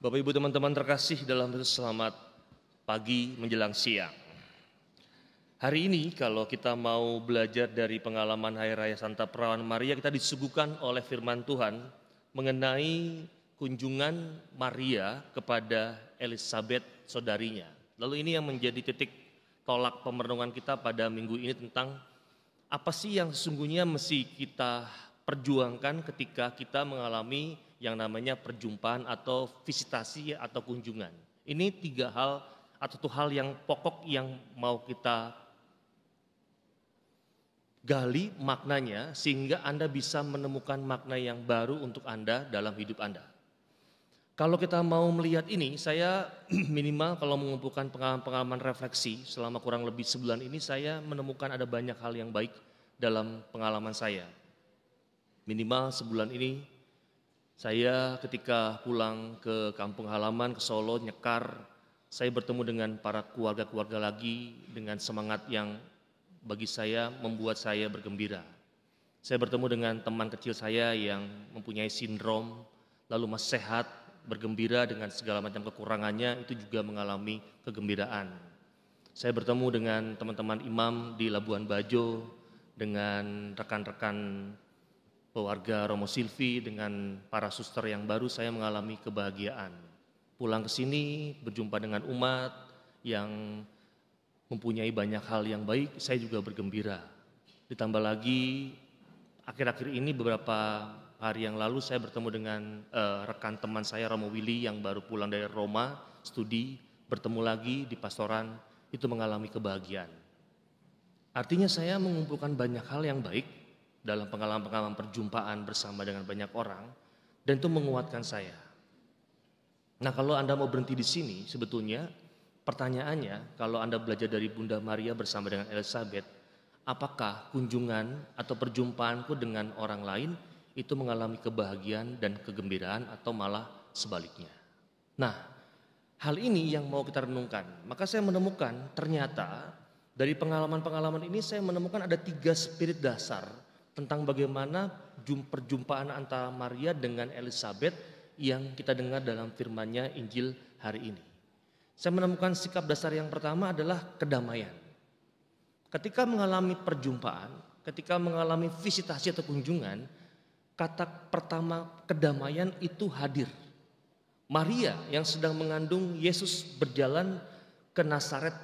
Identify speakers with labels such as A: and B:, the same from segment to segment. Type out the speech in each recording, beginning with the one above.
A: Bapak Ibu teman-teman terkasih dalam Kristus, selamat pagi menjelang siang. Hari ini kalau kita mau belajar dari pengalaman Hari Raya Santa Perawan Maria, kita disuguhkan oleh firman Tuhan mengenai kunjungan Maria kepada Elizabeth saudarinya. Lalu ini yang menjadi titik tolak pemerenungan kita pada minggu ini tentang apa sih yang sesungguhnya mesti kita perjuangkan ketika kita mengalami yang namanya perjumpaan atau visitasi atau kunjungan. Ini tiga hal atau satu hal yang pokok yang mau kita gali maknanya sehingga Anda bisa menemukan makna yang baru untuk Anda dalam hidup Anda. Kalau kita mau melihat ini, saya minimal kalau mengumpulkan pengalaman-pengalaman refleksi selama kurang lebih sebulan ini, saya menemukan ada banyak hal yang baik dalam pengalaman saya. Minimal sebulan ini, saya ketika pulang ke kampung halaman ke Solo, Nyekar, saya bertemu dengan para keluarga-keluarga lagi dengan semangat yang bagi saya membuat saya bergembira. Saya bertemu dengan teman kecil saya yang mempunyai sindrom, lalu masih sehat, bergembira dengan segala macam kekurangannya, itu juga mengalami kegembiraan. Saya bertemu dengan teman-teman imam di Labuan Bajo, dengan rekan-rekan keluarga Romo Silvi, dengan para suster yang baru, saya mengalami kebahagiaan. Pulang ke sini berjumpa dengan umat yang mempunyai banyak hal yang baik, saya juga bergembira. Ditambah lagi akhir-akhir ini beberapa hari yang lalu saya bertemu dengan rekan teman saya Romo Willy yang baru pulang dari Roma studi, bertemu lagi di pastoran, itu mengalami kebahagiaan. Artinya saya mengumpulkan banyak hal yang baik dalam pengalaman-pengalaman perjumpaan bersama dengan banyak orang, dan itu menguatkan saya. Nah, kalau Anda mau berhenti di sini, sebetulnya pertanyaannya, kalau Anda belajar dari Bunda Maria bersama dengan Elizabeth, apakah kunjungan atau perjumpaanku dengan orang lain itu mengalami kebahagiaan dan kegembiraan atau malah sebaliknya? Nah, hal ini yang mau kita renungkan. Maka saya menemukan ternyata dari pengalaman-pengalaman ini saya menemukan ada 3 spirit dasar tentang bagaimana perjumpaan antara Maria dengan Elizabeth yang kita dengar dalam firman-Nya Injil hari ini. Saya menemukan sikap dasar yang pertama adalah kedamaian. Ketika mengalami perjumpaan, ketika mengalami visitasi atau kunjungan, kata pertama kedamaian itu hadir. Maria yang sedang mengandung Yesus berjalan ke Nazaret,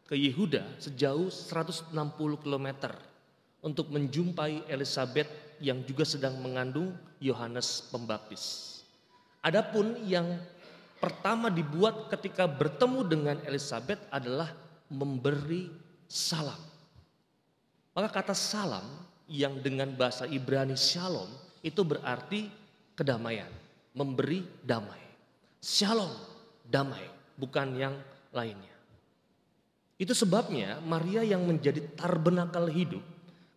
A: ke Yehuda sejauh 160 km untuk menjumpai Elizabeth yang juga sedang mengandung Yohanes Pembaptis. Adapun yang pertama dibuat ketika bertemu dengan Elizabeth adalah memberi salam. Maka kata salam yang dengan bahasa Ibrani shalom itu berarti kedamaian, memberi damai. Shalom, damai, bukan yang lainnya. Itu sebabnya Maria yang menjadi tabernakel hidup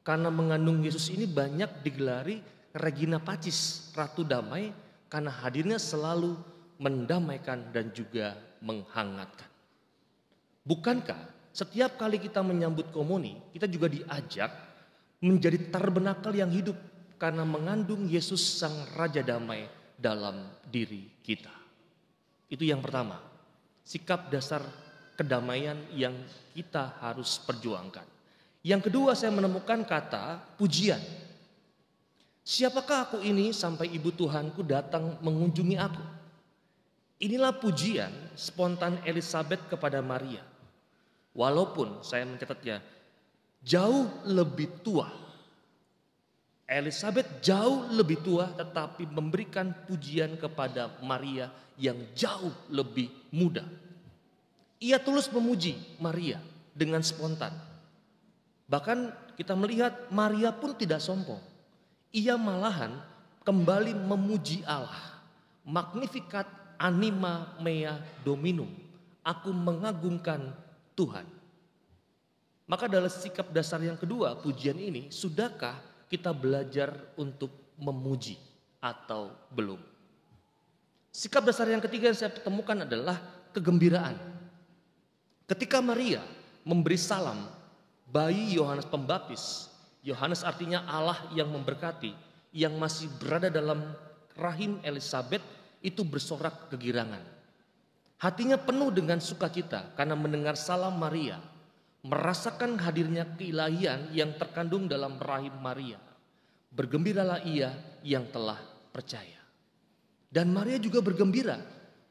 A: karena mengandung Yesus ini banyak digelari Regina Pacis, Ratu Damai, karena hadirnya selalu mendamaikan dan juga menghangatkan. Bukankah setiap kali kita menyambut komuni, kita juga diajak menjadi tabernakel yang hidup karena mengandung Yesus Sang Raja Damai dalam diri kita. Itu yang pertama, sikap dasar kedamaian yang kita harus perjuangkan. Yang kedua, saya menemukan kata pujian. Siapakah aku ini sampai ibu Tuhanku datang mengunjungi aku? Inilah pujian spontan Elizabeth kepada Maria. Walaupun saya mencatatnya jauh lebih tua. Elizabeth jauh lebih tua tetapi memberikan pujian kepada Maria yang jauh lebih muda. Ia tulus memuji Maria dengan spontan. Bahkan kita melihat Maria pun tidak sombong. Ia malahan kembali memuji Allah. Magnificat anima mea dominum. Aku mengagungkan Tuhan. Maka dalam sikap dasar yang kedua, pujian ini, sudahkah kita belajar untuk memuji atau belum? Sikap dasar yang ketiga yang saya temukan adalah kegembiraan. Ketika Maria memberi salam bayi Yohanes Pembaptis, Yohanes artinya Allah yang memberkati, yang masih berada dalam rahim Elizabeth, itu bersorak kegirangan. Hatinya penuh dengan sukacita karena mendengar salam Maria, merasakan hadirnya keilahian yang terkandung dalam rahim Maria. Bergembiralah ia yang telah percaya. Dan Maria juga bergembira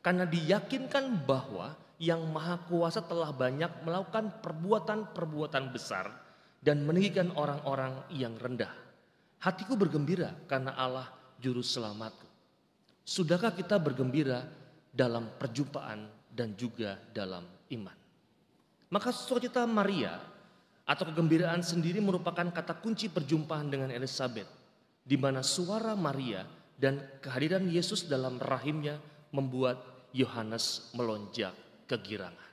A: karena diyakinkan bahwa yang Maha Kuasa telah banyak melakukan perbuatan-perbuatan besar dan meninggikan orang-orang yang rendah. Hatiku bergembira karena Allah Juru Selamatku. Sudahkah kita bergembira dalam perjumpaan dan juga dalam iman? Maka sukacita Maria atau kegembiraan sendiri merupakan kata kunci perjumpaan dengan Elizabeth, di mana suara Maria dan kehadiran Yesus dalam rahimnya membuat Yohanes melonjak kegirangan.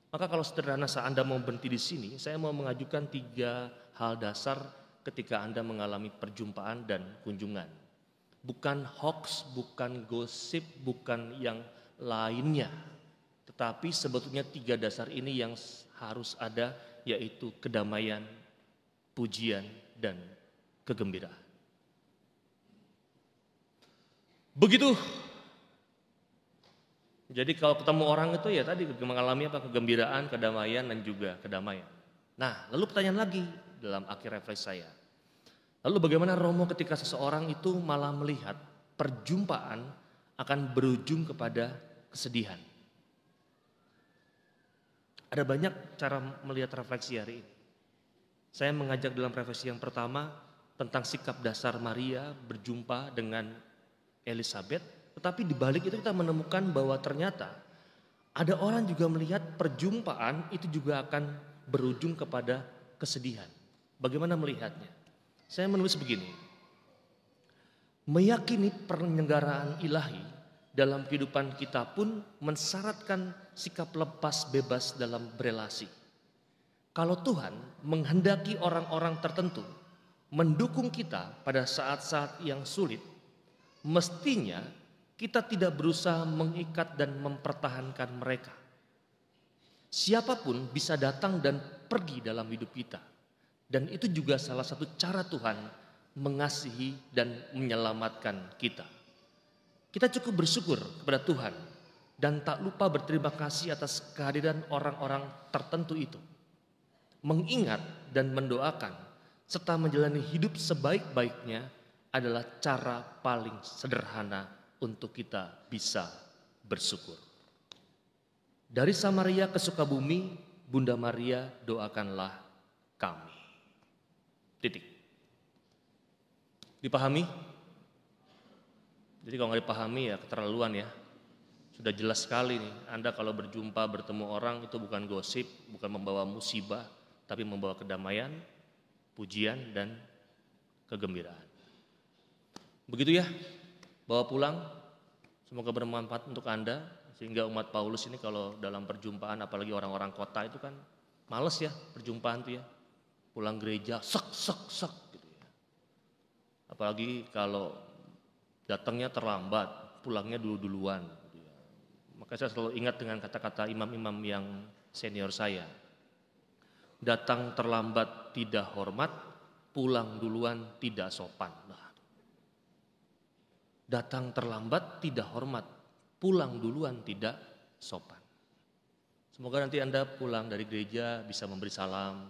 A: Maka kalau sederhana Anda mau berhenti di sini, saya mau mengajukan 3 hal dasar ketika Anda mengalami perjumpaan dan kunjungan. Bukan hoax, bukan gosip, bukan yang lainnya. Tetapi sebetulnya 3 dasar ini yang harus ada, yaitu kedamaian, pujian, dan kegembiraan. Begitu. Jadi kalau ketemu orang itu ya tadi mengalami kegembiraan, kedamaian, dan juga kedamaian. Nah, lalu pertanyaan lagi dalam akhir refleksi saya. Lalu bagaimana Romo ketika seseorang itu malah melihat perjumpaan akan berujung kepada kesedihan? Ada banyak cara melihat refleksi hari ini. Saya mengajak dalam refleksi yang pertama tentang sikap dasar Maria berjumpa dengan Elizabeth, tetapi di balik itu kita menemukan bahwa ternyata ada orang juga melihat perjumpaan itu juga akan berujung kepada kesedihan. Bagaimana melihatnya? Saya menulis begini. Meyakini penyelenggaraan ilahi dalam kehidupan kita pun mensyaratkan sikap lepas bebas dalam berelasi. Kalau Tuhan menghendaki orang-orang tertentu mendukung kita pada saat-saat yang sulit, mestinya kita tidak berusaha mengikat dan mempertahankan mereka. Siapapun bisa datang dan pergi dalam hidup kita. Dan itu juga salah satu cara Tuhan mengasihi dan menyelamatkan kita. Kita cukup bersyukur kepada Tuhan dan tak lupa berterima kasih atas kehadiran orang-orang tertentu itu. Mengingat dan mendoakan serta menjalani hidup sebaik-baiknya adalah cara paling sederhana untuk kita bisa bersyukur. Dari Samaria ke Sukabumi, Bunda Maria doakanlah kami. Titik. Dipahami? Jadi kalau nggak dipahami ya keterlaluan ya. Sudah jelas sekali nih, Anda kalau berjumpa bertemu orang itu bukan gosip, bukan membawa musibah, tapi membawa kedamaian, pujian, dan kegembiraan. Begitu ya, bawa pulang, semoga bermanfaat untuk Anda, sehingga umat Paulus ini kalau dalam perjumpaan, apalagi orang-orang kota itu kan males ya perjumpaan tuh ya, pulang gereja, sek gitu ya. Apalagi kalau datangnya terlambat, pulangnya duluan gitu ya. Maka saya selalu ingat dengan kata-kata imam-imam yang senior saya. Datang terlambat tidak hormat, pulang duluan tidak sopan. Datang terlambat tidak hormat, pulang duluan tidak sopan. Semoga nanti Anda pulang dari gereja bisa memberi salam,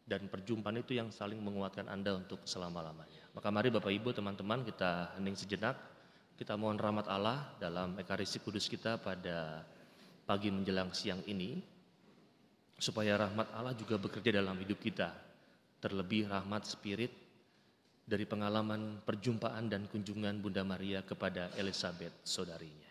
A: dan perjumpaan itu yang saling menguatkan Anda untuk selama-lamanya. Maka mari Bapak Ibu teman-teman kita hening sejenak, kita mohon rahmat Allah dalam Ekaristi Kudus kita pada pagi menjelang siang ini, supaya rahmat Allah juga bekerja dalam hidup kita, terlebih rahmat Spirit dari pengalaman perjumpaan dan kunjungan Bunda Maria kepada Elizabeth saudarinya.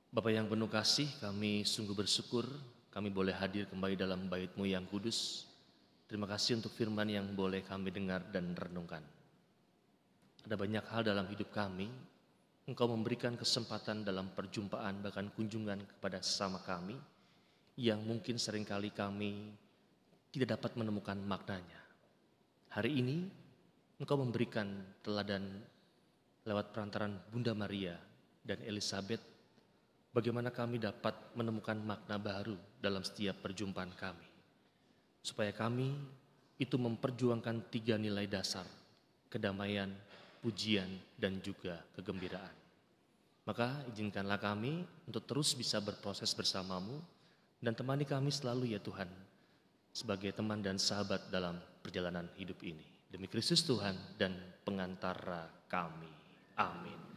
A: Bapa yang penuh kasih, kami sungguh bersyukur kami boleh hadir kembali dalam bait-Mu yang kudus. Terima kasih untuk firman yang boleh kami dengar dan renungkan. Ada banyak hal dalam hidup kami, Engkau memberikan kesempatan dalam perjumpaan bahkan kunjungan kepada sesama kami yang mungkin seringkali kami tidak dapat menemukan maknanya. Hari ini Engkau memberikan teladan lewat perantaran Bunda Maria dan Elizabeth, bagaimana kami dapat menemukan makna baru dalam setiap perjumpaan kami. supaya kami itu memperjuangkan 3 nilai dasar, kedamaian, pujian, dan juga kegembiraan. Maka izinkanlah kami untuk terus bisa berproses bersamamu dan temani kami selalu ya Tuhan, sebagai teman dan sahabat dalam perjalanan hidup ini. Demi Kristus Tuhan dan pengantara kami. Amin.